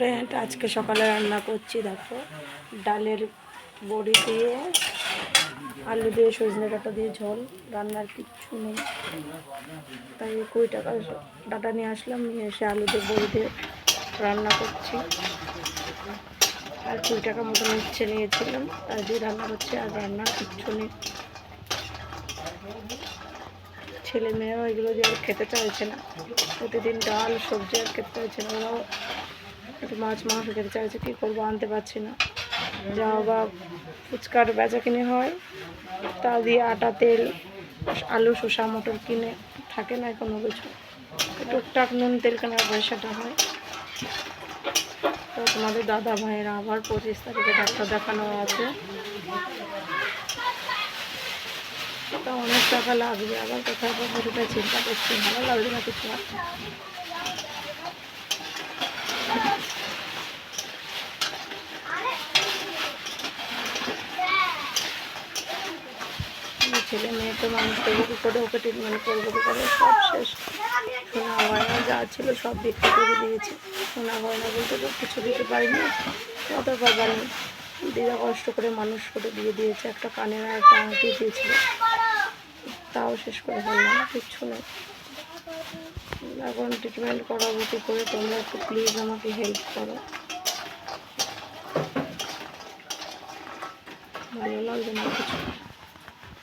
Friend, আজকে সকালে রান্না করছি। দেখো, ডালের বড়ি দিয়ে আলু দিয়ে সজনে ডাঁটা দিয়ে ঝোল। রান্নার কিচ্ছু নেই, তাই 20 টাকা ডাঁটা নিয়ে আসলাম, নিয়ে এসে আলু দিয়ে বড়ি দিয়ে রান্না করছি। আর 20 টাকা মতো নিচ্ছে নিয়েছিলাম, তাই দিয়ে রান্না করছি। আর রান্নার কিচ্ছু নেই। ছেলে মেয়েও এগুলো দিয়ে আর খেতে চাইছে না। প্রতিদিন ডাল সবজি আর খেতে চাইছে না। ওরাও একটু মাছ মাংস খেতে চাইছে। কী করবো, আনতে পারছি না। যা বা ফুচকার বেচা কিনে হয়, তা দিয়ে আটা, তেল, আলু, শসা, মটর কিনে থাকে না কোনো কিছু। টুকটাক নুন তেল কেনার পয়সাটা হয়। তো তোমাদের দাদা ভাইয়েরা আবার 25 তারিখে ডাক্তার দেখানো আছে। তা অনেক টাকা লাগবে। আবার কোথায় পাবো সেটা চিন্তা করছি। ভালো লাগবে না কিছু। ছেলে মেয়ে তো মানুষ করবো কী করে, ওকে ট্রিটমেন্ট করবো কী করে, সব শেষ। সোনা গয়না যা ছিল সব বিক্রি করে দিয়েছে। সোনা গয়না বলতে তো কিছু দিতে পারিনি, অত বাবা নেই। দিদা কষ্ট করে মানুষ করে দিয়ে দিয়েছে। একটা কানের আর একটা আংটি দিয়েছিল, তাও শেষ করে ফেললাম। কিচ্ছু নেই। এখন ট্রিটমেন্ট করাবো কী করে, তোমরা একটু প্লিজ আমাকে হেল্প করো। ভালো লাগবে না কিছু।